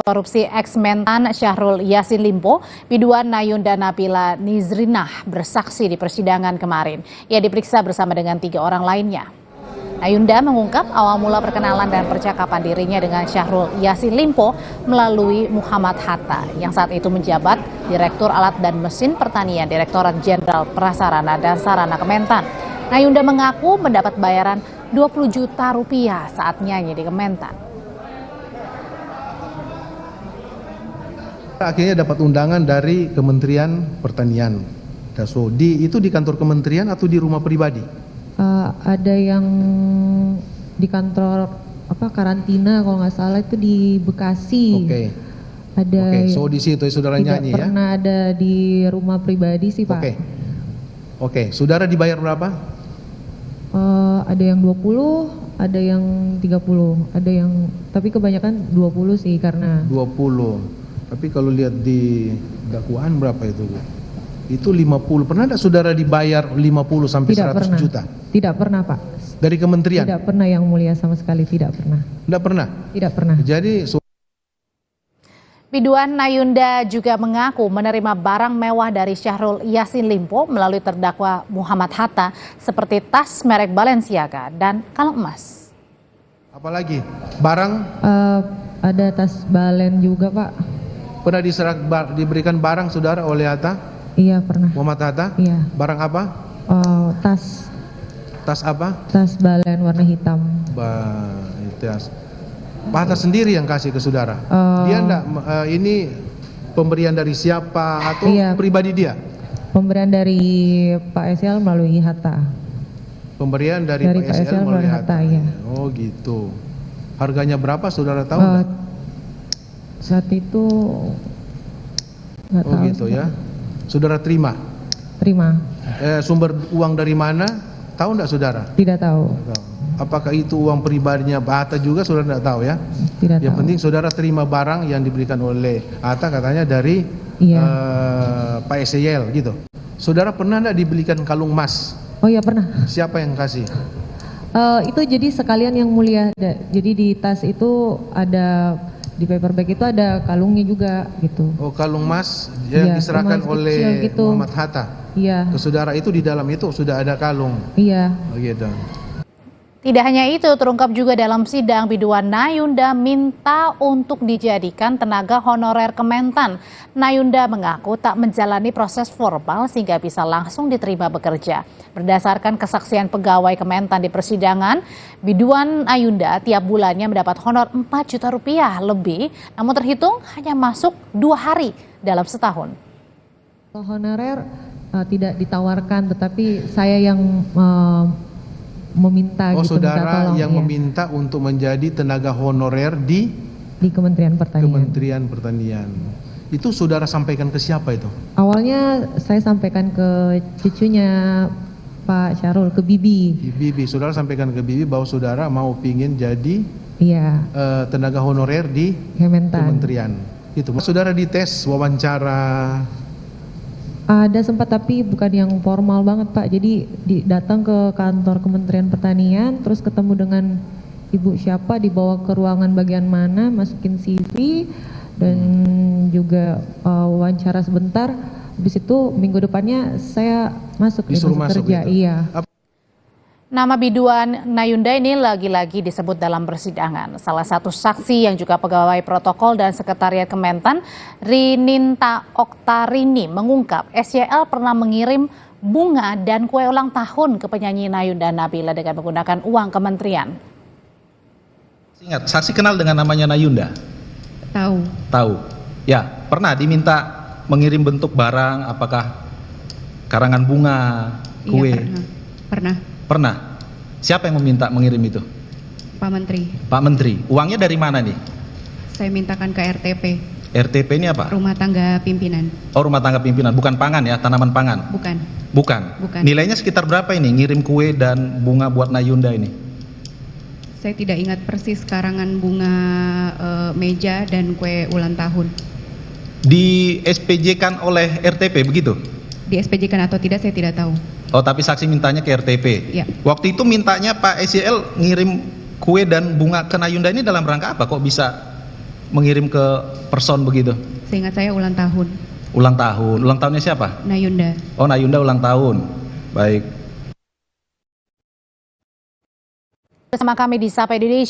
korupsi ex-Mentan Syahrul Yassin Limpo, biduan Nayunda Nabila Nizrinah bersaksi di persidangan kemarin. Ia diperiksa bersama dengan 3 orang lainnya. Nayunda mengungkap awal mula perkenalan dan percakapan dirinya dengan Syahrul Yassin Limpo melalui Muhammad Hatta yang saat itu menjabat Direktur Alat dan Mesin Pertanian Direktorat Jenderal Prasarana dan Sarana Kementan. Nayunda mengaku mendapat bayaran 20 juta rupiah saat nyanyi di Kementan. Akhirnya dapat undangan dari Kementerian Pertanian. So, itu di kantor kementerian atau di rumah pribadi? Ada yang di kantor karantina kalau nggak salah itu di Bekasi. Oke. Ada. So di situ saudara nyanyi ya? Tidak pernah ada di rumah pribadi sih Pak. Oke. Saudara dibayar berapa? Ada yang 20, ada yang 30, ada yang tapi kebanyakan 20 sih karena 20. Tapi kalau lihat di dakwaan berapa itu, Bu? Itu 50. Pernah tidak saudara dibayar 50 sampai 100 juta? Tidak pernah, Pak. Dari kementerian? Tidak pernah yang mulia sama sekali, tidak pernah. Tidak pernah? Tidak pernah. Jadi biduan Nayunda juga mengaku menerima barang mewah dari Syahrul Yassin Limpo melalui terdakwa Muhammad Hatta seperti tas merek Balenciaga dan kalung emas. Apalagi? Barang? Ada tas balen juga, Pak. Pernah diberikan barang saudara oleh Hatta? Iya pernah. Muhammad Hatta? Iya. Barang apa? Tas. Tas apa? Tas balen warna hitam. Tas. Pak Hatta sendiri yang kasih ke saudara? Dia enggak, ini pemberian dari siapa atau pribadi dia? Pemberian dari Pak SL melalui Hatta. Pemberian dari Pak SL melalui Hatta. Iya. Oh gitu. Harganya berapa saudara tahu enggak? Saat itu nggak tahu. Oh gitu ya. Saudara terima? Terima. Sumber uang dari mana? Tahu enggak saudara? Tidak tahu. Apakah itu uang pribadinya Pak Hatta juga saudara enggak tahu ya? Tidak tahu. Yang penting saudara terima barang yang diberikan oleh Hatta katanya dari Pak SL gitu. Saudara pernah enggak dibelikan kalung emas? Oh iya pernah. Siapa yang kasih? Itu jadi sekalian yang mulia. Jadi di tas itu ada, di paper bag itu ada kalungnya juga gitu. Oh kalung emas yang diserahkan oleh gitu. Muhammad Hatta. Iya. Ke saudara itu di dalam itu sudah ada kalung. Iya. Oh gitu. Tidak hanya itu, terungkap juga dalam sidang biduan Nayunda minta untuk dijadikan tenaga honorer Kementan. Nayunda mengaku tak menjalani proses formal sehingga bisa langsung diterima bekerja. Berdasarkan kesaksian pegawai Kementan di persidangan, biduan Nayunda tiap bulannya mendapat honor 4 juta rupiah lebih, namun terhitung hanya masuk 2 hari dalam setahun. Honorer tidak ditawarkan, tetapi saya yang meminta. Saudara yang meminta untuk menjadi tenaga honorer di Kementerian Pertanian. Kementerian Pertanian. Itu saudara sampaikan ke siapa itu? Awalnya saya sampaikan ke cucunya Pak Syahrul, ke Bibi. Bibi, saudara sampaikan ke Bibi bahwa saudara mau pingin jadi tenaga honorer di Kementerian. Itu. Saudara dites wawancara. Ada sempat tapi bukan yang formal banget Pak. Jadi datang ke kantor Kementerian Pertanian, terus ketemu dengan ibu siapa, dibawa ke ruangan bagian mana, masukin CV dan juga wawancara sebentar. Habis itu minggu depannya saya masuk kerja. Gitu. Iya. Nama biduan Nayunda ini lagi-lagi disebut dalam persidangan. Salah satu saksi yang juga pegawai protokol dan sekretariat Kementan, Rininta Oktarini, mengungkap SYL pernah mengirim bunga dan kue ulang tahun ke penyanyi Nayunda Nabila dengan menggunakan uang kementerian. Ingat, saksi kenal dengan namanya Nayunda? Tahu. Tahu. Ya, pernah diminta mengirim bentuk barang, apakah karangan bunga, kue? Iya, pernah. Pernah. Siapa yang meminta mengirim itu? Pak Menteri. Pak Menteri. Uangnya dari mana nih? Saya mintakan ke RTP. RTP ini apa? Rumah tangga pimpinan. Oh, rumah tangga pimpinan. Bukan pangan ya, tanaman pangan? Bukan. Bukan? Bukan. Nilainya sekitar berapa ini ngirim kue dan bunga buat Nayunda ini? Saya tidak ingat persis karangan bunga meja dan kue ulang tahun. Di SPJ-kan oleh RTP begitu? Di SPJ kan atau tidak saya tidak tahu. Oh, tapi saksi mintanya ke RTP. Ya. Waktu itu mintanya Pak SYL ngirim kue dan bunga ke Nayunda ini dalam rangka apa? Kok bisa mengirim ke person begitu? Seingat saya ulang tahun. Ulang tahun. Ulang tahunnya siapa? Nayunda. Oh, Nayunda ulang tahun. Baik. Bersama kami di Sapa Indonesia.